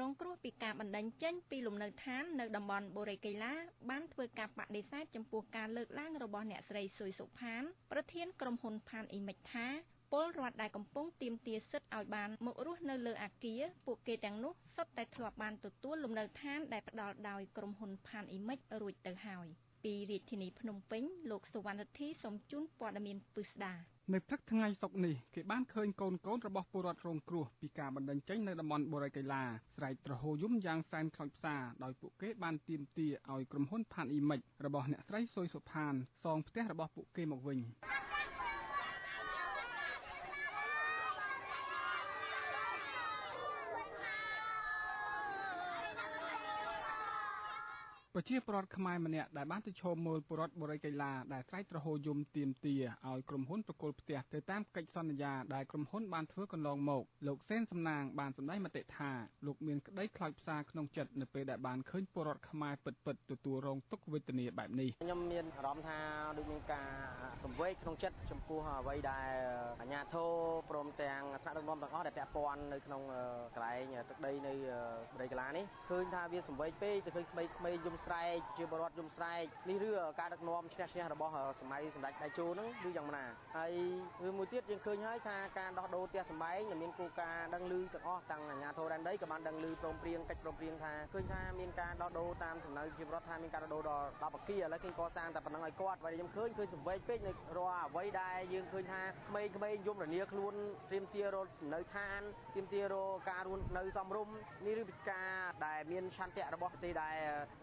ងគ្រោះពីការបណ្តេញចេញពីលំនៅឋាននៅតំបន់បូរីកេឡាបានធ្វើការបដិសេធចំពោះការលើកឡើងរបស់អ្នកស្រីស៊ុយសុផានប្រធានក្រុមហ៊ុនផានអ៊ីមិចថាពលរដ្ឋដែលកំពុងទាមទារសិទ្ធិឲ្យបានមករស់នៅលើអគារពួកគេទាំងនោះសុទ្ធតែធ្លាប់បានទទួលលំនៅឋានដែលផ្ដល់ដោយក្រុមហ៊ុនផានអ៊ីមិចរួចទៅហើយពីរាជធានីភ្នំពេញលោកសុវណ្ណរិទ្ធីសូមជូនព័ត៌មានពិស្ដានៅព្រឹកថ្ងៃសុក្រនេះគេបានឃើញកូនរបស់ពលរដ្ឋរងគ្រោះពីការបណ្តេញចេញនៅតំបន់បូរីកេឡាស្រែកទ្រហោយំយ៉ាងសែនខ្លោចផ្សាដោយពួកគេបានទាមទារឲ្យក្រុមហ៊ុនផានអ៊ីមិចរបស់អ្នកស្រីស៊ុយសុផានសងផ្ទះរបស់ពួកគេមកវិញប្រជាពលរដ្ឋខ្មែរម្នាក់ដែលបានទៅឈរមើលពលរដ្ឋបូរីកេឡាដែលស្រែកទ្រហោយំទាមទារឲ្យក្រុមហ៊ុនប្រគល់ផ្ទះទៅតាមកិច្ចសន្យាដែលក្រុមហ៊ុនបានធ្វើកន្លងមកលោកសេនសំណាងបានសម្ដែងមតិថាលោកមានក្តីខ្លោចផ្សាក្នុងចិត្តនៅពេលដែលបានឃើញពលរដ្ឋខ្មែរពិតៗទទួលរងទុក្ខវេទនាបែបនេះខ្ញុំមានអារម្មណ៍ថាដូចមានការសង្វេគក្នុងចិត្តចំពោះអ្វីដែលអាជ្ញាធរព្រមទាំងថ្នាក់ដឹកនាំទាំងអស់ដែលពាក់ព័ន្ធនៅក្នុងកន្លែងទឹកដីនៅបូរីកេឡានេះឃើញថាវាសង្វេគពេកទៅឃើញក្មេងៗយំស្រែកជាបរដ្ឋយំស្រែកនេះឬការដឹកនាំឈ្នះរបស់សម័យសម្ដេចតេជោហ្នឹងឬយ៉ាងណាហើយរឿងមួយទៀតយើងឃើញហើយថាការដោះដូរផ្ទះសម្បែងមានគោលការណ៍ដឹងឮទាំងអស់ទាំងអាជ្ញាធរដែនដីក៏បានដឹងឮព្រមព្រៀងកិច្ចព្រមព្រៀងថាឃើញថាមានការដោះដូរតាមសំណើជារដ្ឋថាមានការដោះដូរដល់10អគារឥឡូវគេកសាងតែប៉ុណ្្នឹងឲ្យគាត់ហើយខ្ញុំឃើញសង្វេគពេកនៅរាល់អ្វីដែលយើងឃើញថាក្មេងៗយំរលាខ្លួនត្រៀមទារនៅឋានត្រៀមទារការរស់នៅសមរម្យនេះឬពីការដែលមានឆន្ទៈរបស់ប្រទេសដែល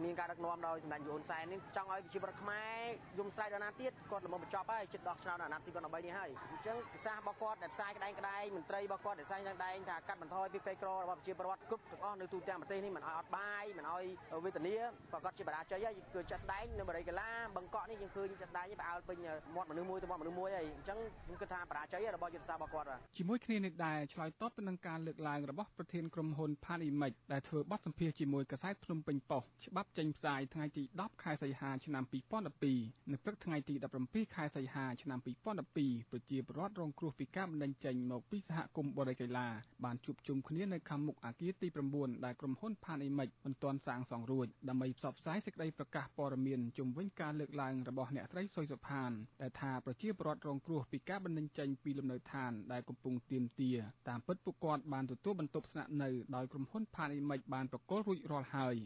មានការដឹកនាំដោយសម្ដេចយួនសែននេះចង់ឲ្យប្រជាពលរដ្ឋខ្មែរយំស្រែកដល់ណាទៀតគាត់ល្មមបញ្ចប់ហើយចិត្តដោះឆ្នោតអាណត្តិទី13នេះហើយអញ្ចឹងប្រសាសន៍របស់គាត់ដែលផ្សាយក្តែងមន្ត្រីរបស់គាត់ដែលផ្សាយក្តែងថាកាត់បន្ថយពីក្រីក្ររបស់ប្រជាពលរដ្ឋគ្រប់ទាំងអស់នៅទូទាំងប្រទេសនេះមិនឲ្យអត់បាយមិនឲ្យវេទនាប្រកាសជាបរាជ័យហើយគឺចាត់ស្ដែងនៅបូរីកេឡាបឹងកក់នេះយើងឃើញចាត់ស្ដែងផ្អើលពេញមាត់មនុស្សមួយទៅមាត់មនុស្សមួយហើយអញ្ចឹងខ្ញុំគិតថាបរាជ័យរបស់យុទ្ធសាស្ត្ររបស់គាត់ជាមួយគ្នានេះដែរឆ្លើយតបទៅនឹងការលើកឡើងរបស់ប្រធានក្រុមហ៊ុនផានអ៊ីមិចដែលធ្វើបទសម្ភាសន៍ជាមួយកាសែតភ្នំពេញប៉ុស្តិ៍ច្បាប់ចេញផ្សាយថ្ងៃទី10ខែសីហាឆ្នាំ2012នៅព្រឹកថ្ងៃទី17ខែសីហាឆ្នាំ2012ប្រជាពលរដ្ឋរងគ្រោះពីការបណ្តេញចេញមកពីសហគមន៍បូរីកេឡាបានជួបជុំគ្នានៅខាងមុខអគារទី9ដែលក្រុមហ៊ុនផានអ៊ីមិចមិនទាន់សាងសង់រួចដើម្បីផ្សព្វផ្សាយសេចក្តីប្រកាសព័ត៌មានជុំវិញការលើកឡើងរបស់អ្នកស្រីស៊ុយសុផានដែលថាប្រជាពលរដ្ឋរងគ្រោះពីការបណ្តេញចេញពីលំនៅឋានដែលកំពុងទាមទារតាមពិតពួកគាត់បានទទួលបន្ទប់ស្នាក់នៅដោយក្រុមហ៊ុនផានអ៊ីមិចបានប្រគល់រួចរាល់ហើយ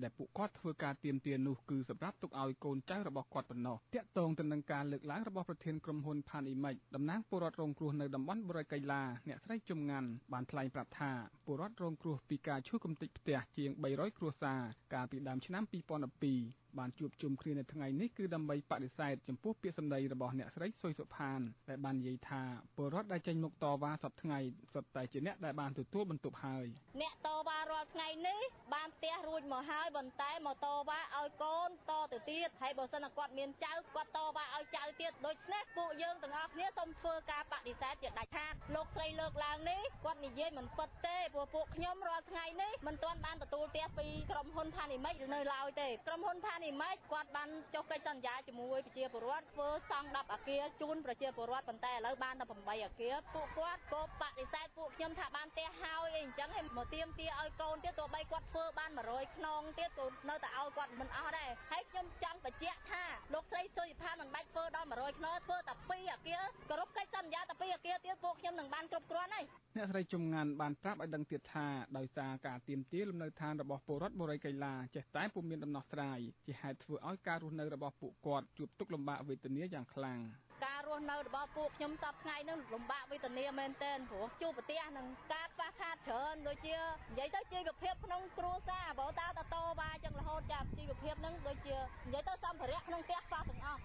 ដែលពួកគាត់ធ្វើការទាមទារនោះគឺសម្រាប់ទុកឲ្យកូនចៅរបស់គាត់ប៉ុណ្ណោះតាក់ទងទៅនឹងការលើកឡើងរបស់ប្រធានក្រុមហ៊ុនផានអ៊ីមិចតំណាងពលរដ្ឋរងគ្រោះនៅតំបន់បូរីកេឡាអ្នកស្រីជំងាន់បានថ្លែងប្រាប់ថាពលរដ្ឋរងគ្រោះពីការឈូសកំទេចផ្ទះជាង300គ្រួសារកាលពីដើមឆ្នាំ2012បានជួបជុំគ្នានៅថ្ងៃនេះគឺដើម្បីបដិសេធចំពោះពាក្យសម្ដីរបស់អ្នកស្រីស៊ុយសុផានដែលបាននិយាយថាពលរដ្ឋដែលចេញមុខតវ៉ាសពថ្ងៃសុទ្ធតែជាអ្នកដែលបានទទួលបន្ទប់ហើយអ្នកតវ៉ារាល់ថ្ងៃនេះបានផ្ទះរួចមកហើយប៉ុន្តែមកតវ៉ាឲ្យកូនតទៅទៀតហើយបើសិនគាត់មានចៅគាត់តវ៉ាឲ្យចៅទៀតដូច្នេះពួកយើងទាំងអស់គ្នាសូមធ្វើការបដិសេធជាដាច់ខាតលោកស្រីលើកឡើងនេះគាត់និយាយមិនពិតទេព្រោះពួកខ្ញុំរាល់ថ្ងៃនេះមិនទាន់បានទទួលផ្ទះពីក្រុមហ៊ុនផានអ៊ីមិចនៅឡើយទេក្រុមហ៊ុនផានអ៊ីមិចគាត់បានចុះកិច្ចសន្យាជាមួយប្រជាពលរដ្ឋធ្វើសង់10អគារជូនប្រជាពលរដ្ឋប៉ុន្តែឥឡូវបានតែ8អគារពួកគាត់ក៏បដិសេធពួកខ្ញុំថាបានផ្ទះហើយអីអញ្ចឹងឲ្យមកទាមទារឲ្យកូនទៀតទោះបីគាត់ធ្វើបាន100ខ្នងទៀតក៏នៅតែឲ្យគាត់មិនអស់ដែរហើយខ្ញុំចង់បញ្ជាក់ថាលោកស្រីស៊ុយសុផានមិនបាច់ធ្វើដល់100ខ្នងធ្វើតែ2អគារគោរពកិច្ចសន្យាតែ2អគារទៀតពួកខ្ញុំនឹងបានគ្រប់គ្រាន់ហើយអ្នកស្រីជំងាន់បានប្រាប់ឲ្យដឹងទៀតថាដោយសារការទាមទារលំនៅឋានរបស់ពលរដ្ឋបូរីកេឡាចេះតែពុំមានដំណោះស្រាយជាហេតុធ្វើឲ្យការរស់នៅរបស់ពួកគាត់ជួបទុក្ខលំបាកវេទនាយ៉ាងខ្លាំងការរស់នៅរបស់ពួកខ្ញុំសប្តាហ៍ថ្ងៃនឹងលំបាកវេទនាមែនទែនព្រោះជួបប្រទះនឹងការខ្វះខាតច្រើនដូចជានិយាយទៅជីវភាពក្នុងគ្រួសារបើតើតវ៉ាចឹងរហូតចាប់ជីវភាពនឹងដូចជានិយាយទៅសម្ភារៈក្នុងផ្ទះខ្វះទាំងអស់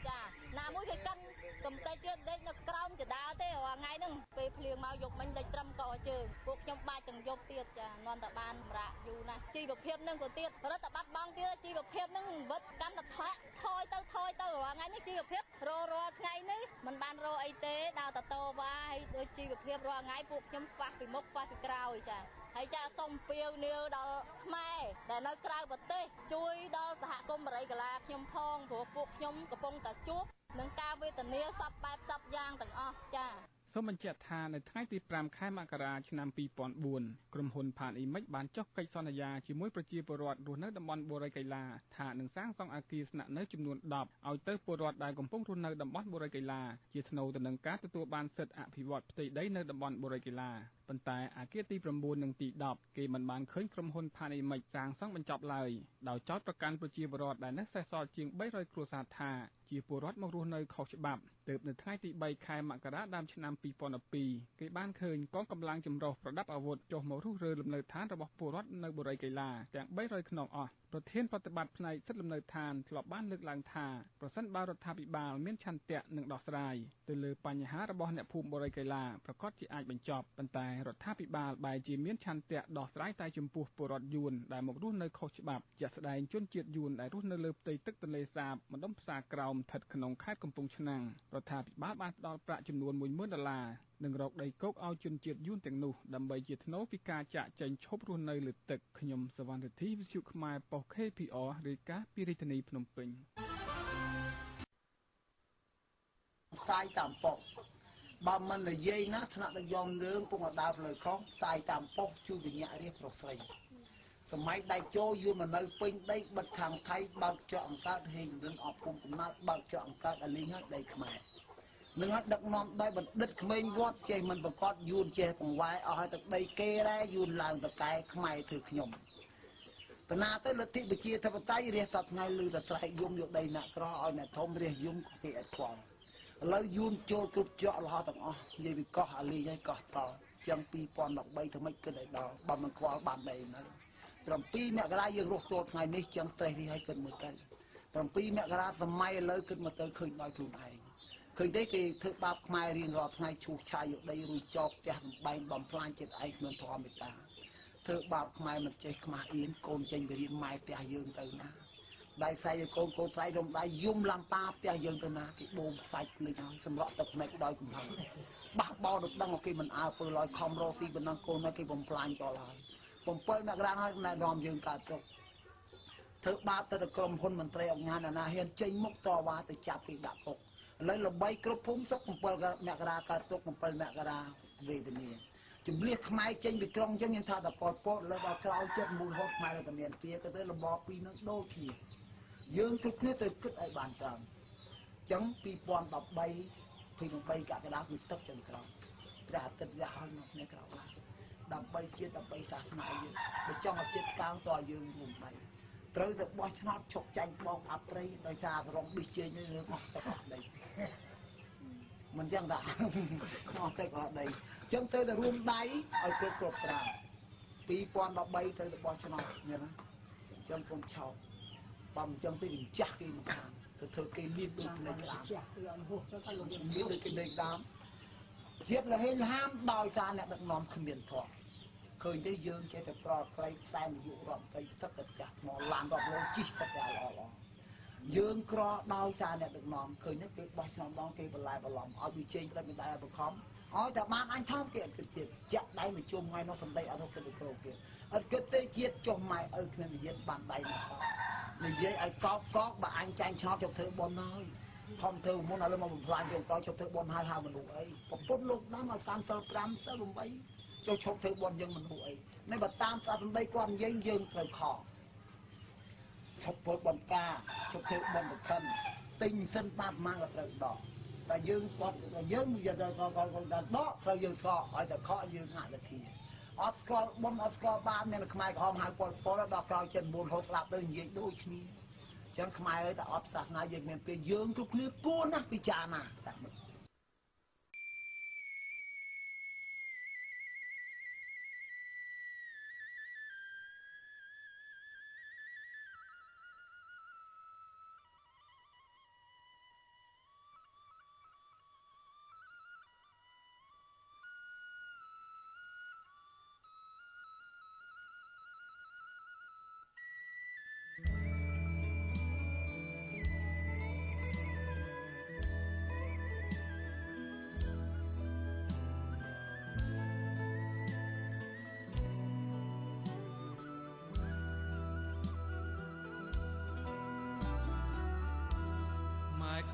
ចាណាមួយគេកាន់កំទេចទៀតដេកនៅក្រោមកដាលទេរាល់ថ្ងៃហ្នឹងពេលភ្លៀងមកយកមិញដេកត្រឹមកជើងពួកខ្ញុំបាច់ទាំងយប់ទៀតចានន់តែបានសម្រាកយូរណាស់ជីវភាពហ្នឹងក៏ទៀតរដ្ឋបាត់បង់ទៀតជីវភាពហ្នឹងវិតកាន់តែថយទៅរាល់ថ្ងៃនេះជីវភាពរាល់ថ្ងៃនេះមិនបានរកអីទេដើរតតវ៉ាហើយដូចជីវភាពរាល់ថ្ងៃពួកខ្ញុំខ្វះពីមុខខ្វះពីក្រោយចាហើយចាសូមពៀវនាវដល់ខ្មែរដែលនៅក្រៅប្រទេសជួយដល់សហគមន៍បរិយាកាសខ្ញុំផងព្រោះពួកខ្ញុំកំពុងតែជួបនឹងការវេទនាសពបែបសពយ៉ាងទាំងអស់ចា សូមបញ្ជាក់ថានៅថ្ងៃទី5ខែមករាឆ្នាំ2004ក្រុមហ៊ុនផានអ៊ីមិចបានចុះកិច្ចសន្យាជាមួយប្រជាពលរដ្ឋរស់នៅតំបន់បូរីកៃឡាថានឹងសាងសង់អគារស្នាក់នៅចំនួន10ឲ្យទៅពលរដ្ឋដែលកំពុងរស់នៅតំបន់បូរីកៃឡាជាថ្នូរទៅនឹងការទទួលបានសិទ្ធិអភិវឌ្ឍផ្ទៃដីនៅតំបន់បូរីកៃឡាប៉ុន្តែអគារទី9និងទី10គេមិនបានឃើញក្រុមហ៊ុនផានអ៊ីមិចសាងសង់បញ្ចប់ឡើយដោយចោទប្រកាន់ប្រជាពលរដ្ឋដែលនៅសេសសល់ជាង300គ្រួសារថាជាពលរដ្ឋមករស់នៅខុសច្បាប់ទើបនៅថ្ងៃទី3ខែមករាដើមឆ្នាំ2012គេបានឃើញកងកម្លាំងចម្រុះប្រដាប់អាវុធចុះមករស់រើលំនៅឋានរបស់ពលរដ្ឋនៅបូរីកៃឡាទាំង300ខ្នងអស់ប្រធានប្រតិបត្តិផ្នែកសិទ្ធិលំនៅឋានធ្លាប់បានលើកឡើងថាប្រសិនបើរដ្ឋាភិបាលមានឆន្ទៈនឹងដោះស្រាយទៅលើបញ្ហារបស់អ្នកភូមិបូរីកៃឡាប្រកាសជាអាចបញ្ចប់ប៉ុន្តែរដ្ឋាភិបាលបែរជាមានឆន្ទៈដោះស្រាយតែចំពោះពលរដ្ឋយួនដែលមករស់នៅខុសច្បាប់ជាក់ស្ដែងជនជាតិយួនដែលរស់នៅលើផ្ទៃទឹកទន្លេសាបម្ដុំផ្សារក្រោមស្ថិតក្នុងខេត្តកំពង់ឆ្នាំងរដ្ឋាភិបាលបានផ្ដល់ប្រាក់ចំនួន$10,000និងរកដីគោកឲ្យជនជាតិយួនទាំងនោះដើម្បីជាថ្នូរពីការចាកចេញឈប់រស់នៅលើទឹកខ្ញុំសវណ្ណរិទ្ធីវិទ្យុខ្មែរប៉ុស្តិ៍ KPR រាយការណ៍ពីរាជធានីភ្នំពេញផ្សាយតាមប៉ុស្តិ៍បើមិននិយាយណាថ្នាក់ដឹកនាំយើងពុកអដើរផ្លូវខុសផ្សាយតាមប៉ុស្តិ៍ជួយវិញ្ញារាជប្រុសស្រីសម័យដៃជោយួនមកនៅពេញដីបិទខាងថៃបើកជាប់អង្កើតហេងរឿងអប់ភូមិកំណើតបើកជាប់អង្កើតឲ្យលេងឲ្យដីខ្មែរនឹងឲ្យដឹកនាំដោយបណ្ឌិតក្មេងវត្តចេះមិនប្រកាសយួនចេះបង្វែរអស់ឲ្យទឹកដីគេរ៉ែយួនឡើងតកែខ្មែរធ្វើខ្ញុំតាណាទៅលទ្ធិប្រជាធិបតេយ្យរះសពថ្ងៃលឺតែស្រែកយំយកដីអ្នកក្រឲ្យអ្នកធំរះយំគេអត់ខ្វល់ឥឡូវយួនចូលគ្រប់ជាប់រហូតទាំងអស់និយាយពីកោះអាលីហើយកោះត្រល់ជាង2013ធ្វើម៉េចគិតឲ្យដល់បើមិនខ្វល់បានដីនៅ7មករាយើងរស់ទល់ថ្ងៃនេះជាងត្រេះនេះឲ្យគិតមើលទៅ7មករាសម័យឥឡូវគិតមកទៅឃើញដោយខ្លួនឯងឃើញទេគេធ្វើបាបខ្មែររៀងរាល់ថ្ងៃឈូសឆាយយកដីរួចចោកផ្ទះសំបែងបំផ្លាញចិត្តឯងគ្មានធម៌មេត្តាធ្វើបាបខ្មែរមិនចេះខ្មាស់អៀនកូនចេញទៅរៀនម៉ែផ្ទះយើងទៅណាដៃខ្សែឲ្យកូនស្រីរំដៃយំឡាំប៉ាផ្ទះយើងទៅណាគេបូមខ្សាច់ភ្លេចហើយសម្រក់ទឹកភ្នែកដោយកំហឹងបះបោដល់ដឹងគេមិនអើពើឡើយខំរស់ស៊ីបណ្ដឹងកូនឲ្យគេបំផ្លាញចោលហើយ7មករាហើយណែនាំយើងកើតទុកធ្វើបាបទៅក្រុមហ៊ុនមន្ត្រីអង្គការណាហ៊ានចេញមុខតវ៉ាទៅចាប់គេដាក់គុកឥឡូវល្បីគ្រប់ភូមិសុខ7មករាកើតទុក7មករាវេទនាជំលះខ្មែរចេញពីក្រុងអញ្ចឹងយើងថាតែប៉ុលពតលើដល់ក្រោយចិត្តមូលហេតុខ្មែរតែមានជាក៏ទៅរបបពីរនឹងដូចគ្នាយើងគ្រប់គ្នាទៅគិតឲ្យបានច្រើនអញ្ចឹង2013 23កក្កដាគឺទឹកចឹងក្រោយព្រះអាទិត្យរះឲ្យនៅគ្នាក្រោយដើម្បីជាតិដើម្បីសាសនាយើងបើចង់ឲ្យជាតិកើងតើយើងរួមដៃត្រូវតែបោះឆ្នោតឈប់ចាញ់បងអាប់ព្រៃដោយសាររងប៊ីជេញរឿងអស់ទឹកអស់ដីមិនចឹងតាអស់ទឹកអស់ដីអញ្ចឹងទៅតែរួមដៃឲ្យគ្រប់ត្រា2013ត្រូវតែបោះឆ្នោតញ៉ឹងណាអញ្ចឹងកុំឆោតបើមិនអញ្ចឹងទៅវាចាស់គេមកខាងទៅធ្វើគេមានដូចផ្នែកដើមចាស់គឺអនុវត្តទៅមានដូចគេដេកដើមជាតិលហេងហាមដោយសារអ្នកដឹកនាំគ្មានធម៌ឃើញទេយើងចេះតែប្រត់ប្រៃខ្សែនយុរដ្ឋត្រីសឹកតែផ្ទះថ្មឡានរាប់លោជិះសឹកតែល្អយើងក្រដោយសារអ្នកដឹកនាំឃើញទេពេលបោះឆ្នោតដងគេបន្លែបន្លំឲ្យវាជេងផ្លេចមិនដែរបង្ខំឲ្យតែបានអញថោកគេអត់គិតទៀតចាក់ដៃមកជុំថ្ងៃនោះសំដីអត់ទៅគិតទៅក្រោកទៀតអត់គិតទេជាតិចុះម៉ែឪគ្នានិយាយបានដៃមកកោនិយាយឲ្យកោកបើអញចាញ់ឆ្នោតជប់ធ្វើបុណ្យហើយខំធ្វើមុនឥឡូវមកបំផ្លាញយើងតជប់ធ្វើបុណ្យហើយហៅមនុស្សអីប្រពន្ធលោកដល់ឲ្យតាមសិល5សិល8ចូលឈប់ធ្វើបុណ្យយើងមនុស្សអីនេះបើតាមស្អាតសម្ដីគាត់និយាយយើងត្រូវខកឈប់ធ្វើបុណ្យការឈប់ធ្វើបុណ្យប្រខិនទិញសិនបាបម៉ាំងក៏ត្រូវដកតែយើងគាត់យើងនិយាយដល់គាត់ដកត្រូវយើងស្គាល់ឲ្យតែខកយើងហាក់លធាអត់ស្គាល់បុណ្យអត់ស្គាល់បាបមានខ្មែរក្រហមហៅពលដល់ក្រោយចិត្តមូលហូតស្ដាប់ទៅនិយាយដូចគ្នាអញ្ចឹងខ្មែរអើយតែអត់សាសនាយើងមានពេលយើងគ្រប់គ្នាគួរណាស់ពិចារណាតែ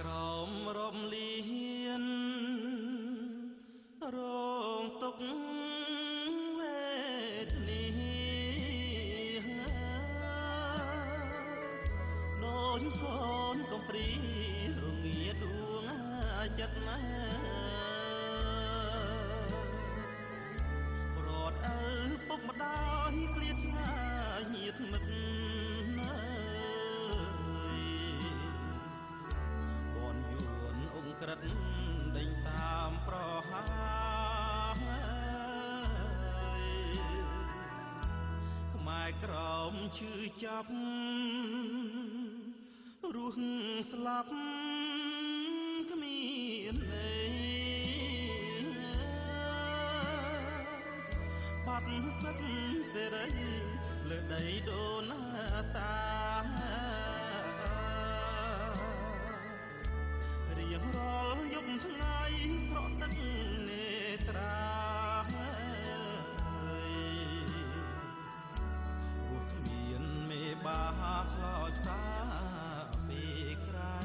ក្រមរំលៀន រងទុកវេទនាដូចកូនកំព្រីរងាដួងចិត្តណាប្រត់ឪពុកម្ដាយក្លៀតឆ្ងាយញាតមិត្តណាបនយួនអង្គក្រិតដេញតាមប្រហាខ្មែរក្រមឈឺចាប់រស់ស្លាប់គ្មានន័យបាត់សិទ្ធសេរីលើដីដូនតារៀងរាល់យប់ថ្ងៃស្រក់ទឹកនេត្រារស់គ្មានមេបាខ្លោចផ្សាពីក្រៃ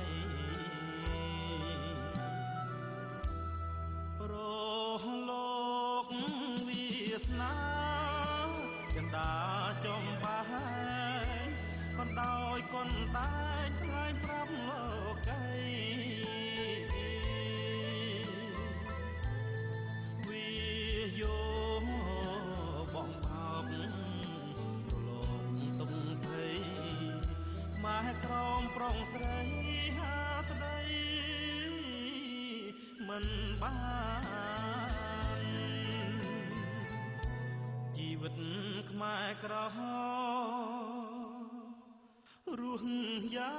ប្រលោកវាសនាកណ្ដាចំបាយបណ្ដោយកនតែឆ្ងាយប្រាប់លោកីវាយោបងបោកប្រឡងទុំភ័យម៉ែក្រមប្រុងស្រីហាស្ដីមិនបានជីវិតខ្មែរក្រហមរស់យ៉ា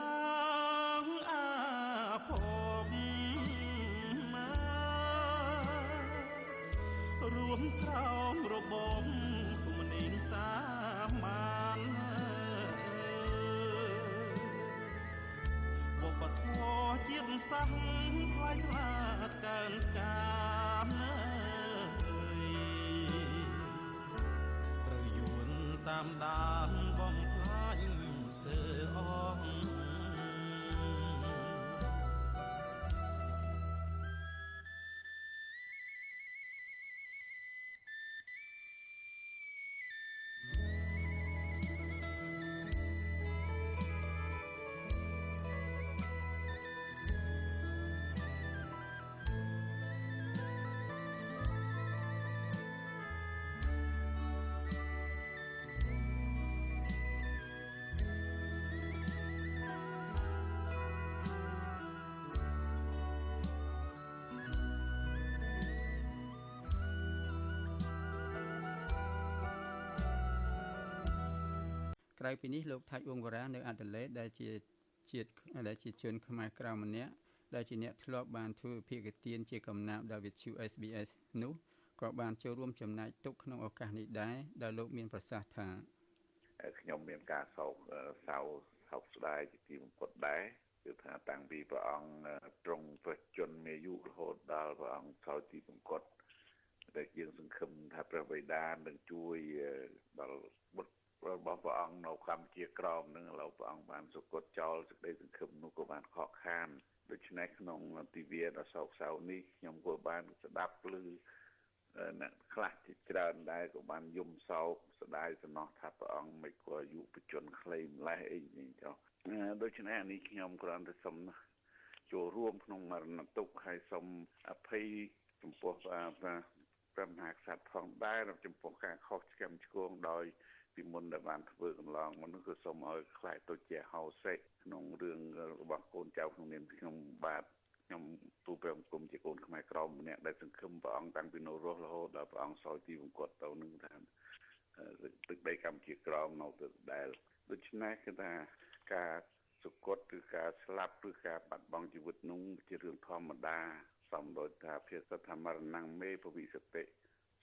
ងអាភ័ព្វរួមក្រោមរបបកុម្មុយនីសសាមានវប្បធម៌ជាតិសាសន៍ថ្លៃថ្លាកើនកានត្រូវយួនតាមដានបំផ្លាញស្ទើរអស់ក្រៅពីនេះលោកថាច់វង្សវរានៅអាដាលេដដែលជាជនខ្មែរក្រៅម្នាក់ដែលជាអ្នកធ្លាប់បានធ្វើភាគទានជាកំណាព្យដល់វិទ្យុ SBS នោះក៏បានចូលរួមចំណែកទុកក្នុងឱកាសនេះដែរដែលលោកមានប្រសាសន៍ថាខ្ញុំមានការសោកស្ដាយជាទីបំផុតដែរគឺថាតាំងពីព្រះអង្គទ្រង់ព្រះជន្មាយុរហូតដល់ព្រះអង្គសោយទីបំផុតដែលយើងសង្ឃឹមថាព្រះបិតានឹងជួយដល់បុត្ររបស់ព្រះអង្គនៅកម្ពុជាក្រមនឹងឥឡូវព្រះអង្គបានសុគតចោលសេចក្តីសង្ឃឹមនោះក៏បានខកខានដូច្នេះក្នុងទិវាដ៏សោកសៅនេះខ្ញុំក៏បានស្ដាប់ឮអ្នកខ្លះជាច្រើនដែរក៏បានយំសោកស្ដាយសំណោះថាព្រះអង្គមិនក៏អាយុបច្ចុប្បន្នខ្លីម្លេះអីនេះចុះដូច្នេះនេះខ្ញុំគ្រាន់តែសូមចូលរួមក្នុងមរណទុក្ខហើយសូមអភ័យចំពោះព្រះមហាក្សត្រផងដែរចំពោះការខុសឆ្គងឆ្គងដោយពីមុនដែលបានធ្វើកន្លងមកនោះគឺសូមឲ្យខ្លាចទៅជាហោសេក្នុងរឿងរបស់កូនចៅក្នុងនាមខ្ញុំបាទខ្ញុំទូព្រះអង្គគុំជាកូនខ្មែរក្រមម្នាក់ដែលសង្ឃឹមព្រះអង្គតាំងពីនៅរស់រហូតដល់ព្រះអង្គសោយទីវង្គតទៅនឹងថាទឹកដីកម្ពុជាក្រមនៅទៅដែលដូច្នេះគឺថាការសុគតឬការស្លាប់ឬការបាត់បង់ជីវិតនោះជារឿងធម្មតាសំដោយថាភាសាថាមរណងមេពវិសតិ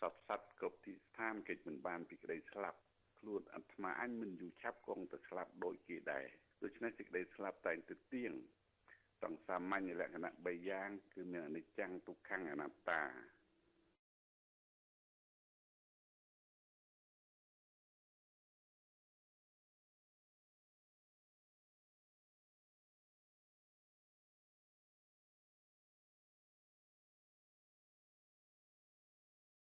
សត្វសត្វគ្រប់ទីស្ថានគេមិនបានពីក្តីស្លាប់ខ្លួនអាត្មាអញមិនយូរឆាប់គង់តែស្លាប់ដូចគេដែរដូច្នេះសេចក្តីស្លាប់តែងទៅទៀងសង្សាមញ្ញលក្ខណៈ3យ៉ាងគឺមានអនិច្ចំទុក្ខំអនត្តា